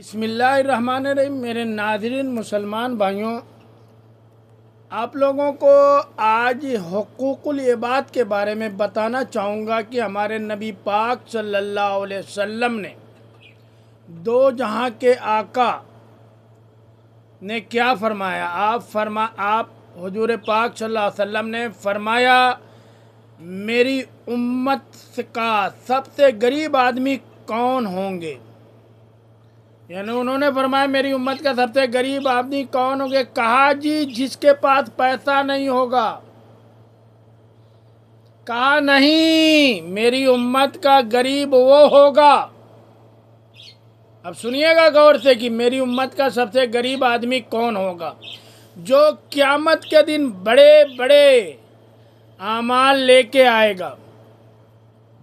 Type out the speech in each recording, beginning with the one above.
بسم اللہ الرحمن الرحیم۔ میرے ناظرین مسلمان بھائیوں، آپ لوگوں کو آج حقوق العباد کے بارے میں بتانا چاہوں گا کہ ہمارے نبی پاک صلی اللہ علیہ وسلم نے دو جہاں کے آقا نے کیا فرمایا۔ آپ حضور پاک صلی اللہ علیہ وسلم نے فرمایا، میری امت کا سب سے غریب آدمی کون ہوں گے؟ یعنی انہوں نے فرمایا میری امت کا سب سے غریب آدمی کون ہوں گے؟ کہا جی جس کے پاس پیسہ نہیں ہوگا۔ کہا نہیں، میری امت کا غریب وہ ہوگا۔ اب سنیے گا غور سے کہ میری امت کا سب سے غریب آدمی کون ہوگا؟ جو قیامت کے دن بڑے بڑے اعمال لے کے آئے گا،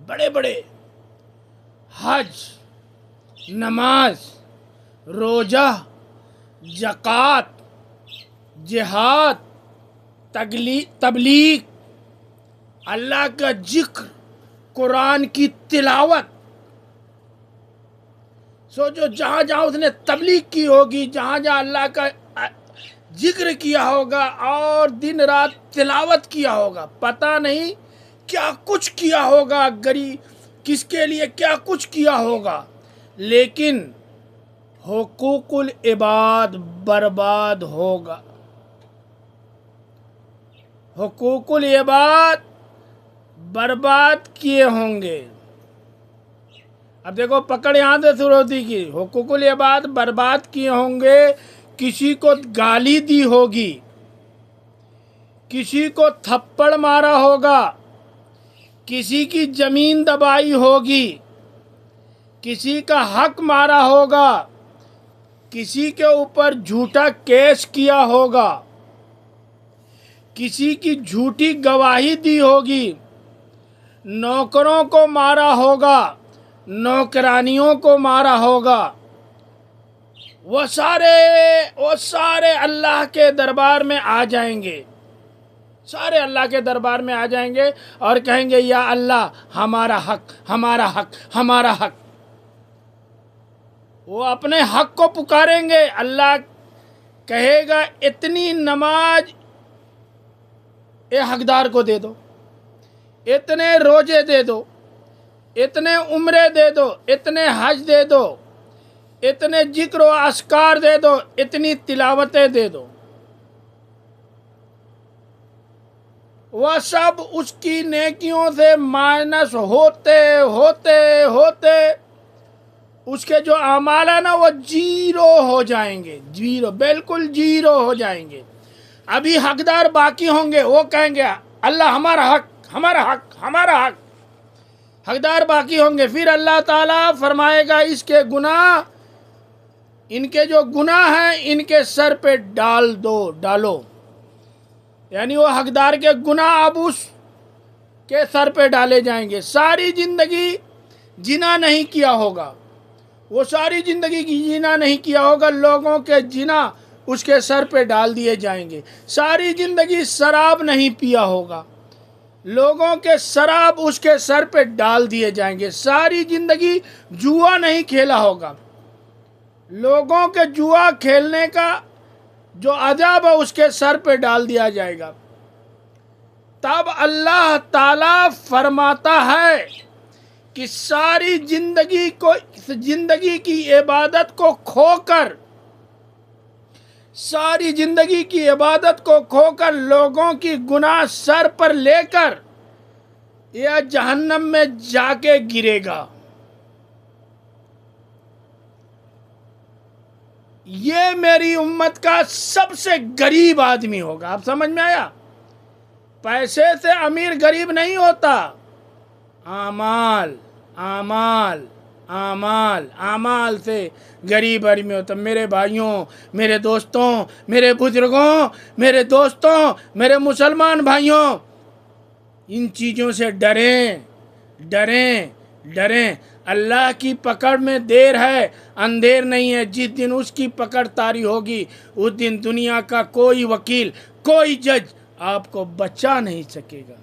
بڑے بڑے حج، نماز، روزہ، زکوٰۃ، جہاد، تبلیغ، اللہ کا ذکر، قرآن کی تلاوت۔ سوچو، جہاں جہاں اس نے تبلیغ کی ہوگی، جہاں جہاں اللہ کا ذکر کیا ہوگا اور دن رات تلاوت کیا ہوگا، پتہ نہیں کیا کچھ کیا ہوگا، غریب کس کے لیے کیا کچھ کیا ہوگا، لیکن حقوق العباد برباد ہوگا۔ حقوق العباد برباد کیے ہوں گے۔ اب دیکھو، پکڑ یہاں سے شروع ہوتی کی حقوق العباد برباد کیے ہوں گے۔ کسی کو گالی دی ہوگی، کسی کو تھپڑ مارا ہوگا، کسی کی زمین دبائی ہوگی، کسی کا حق مارا ہوگا، کسی کے اوپر جھوٹا کیس کیا ہوگا، کسی کی جھوٹی گواہی دی ہوگی، نوکروں کو مارا ہوگا، نوکرانیوں کو مارا ہوگا۔ وہ سارے اللہ کے دربار میں آ جائیں گے، سارے اللہ کے دربار میں آ جائیں گے اور کہیں گے یا اللہ ہمارا حق، ہمارا حق، ہمارا حق۔ وہ اپنے حق کو پکاریں گے۔ اللہ کہے گا اتنی نماز اے حقدار کو دے دو، اتنے روزے دے دو، اتنے عمرے دے دو، اتنے حج دے دو، اتنے ذکر و اذکار دے دو، اتنی تلاوتیں دے دو۔ وہ سب اس کی نیکیوں سے مائنس ہوتے ہوتے ہوتے اس کے جو اعمال ہیں نا وہ زیرو ہو جائیں گے، زیرو، بالکل زیرو ہو جائیں گے۔ ابھی حقدار باقی ہوں گے، وہ کہیں گے اللہ ہمارا حق، ہمارا حق، ہمارا حق۔ حقدار باقی ہوں گے، پھر اللہ تعالیٰ فرمائے گا اس کے گناہ، ان کے جو گناہ ہیں ان کے سر پہ ڈالو۔ یعنی وہ حقدار کے گناہ اب اس کے سر پہ ڈالے جائیں گے۔ ساری زندگی زنا نہیں کیا ہوگا، وہ ساری زندگی کی زنا نہیں کیا ہوگا، لوگوں کے زنا اس کے سر پہ ڈال دیے جائیں گے۔ ساری زندگی شراب نہیں پیا ہوگا، لوگوں کے شراب اس کے سر پہ ڈال دیے جائیں گے۔ ساری زندگی جوا نہیں کھیلا ہوگا، لوگوں کے جوا کھیلنے کا جو عذاب ہے اس کے سر پہ ڈال دیا جائے گا۔ تب اللہ تعالیٰ فرماتا ہے کہ ساری زندگی کی عبادت کو کھو کر، ساری زندگی کی عبادت کو کھو کر، لوگوں کی گناہ سر پر لے کر یہ جہنم میں جا کے گرے گا۔ یہ میری امت کا سب سے غریب آدمی ہوگا۔ آپ سمجھ میں آیا؟ پیسے سے امیر غریب نہیں ہوتا، اعمال اعمال اعمال اعمال سے غریب آدمی ہوتا۔ میرے بھائیوں، میرے دوستوں، میرے بزرگوں، میرے دوستوں، میرے مسلمان بھائیوں، ان چیزوں سے ڈریں، ڈریں، ڈریں۔ اللہ کی پکڑ میں دیر ہے، اندھیر نہیں ہے۔ جس دن اس کی پکڑ طاری ہوگی، اس دن دنیا کا کوئی وکیل، کوئی جج آپ کو بچا نہیں سکے گا۔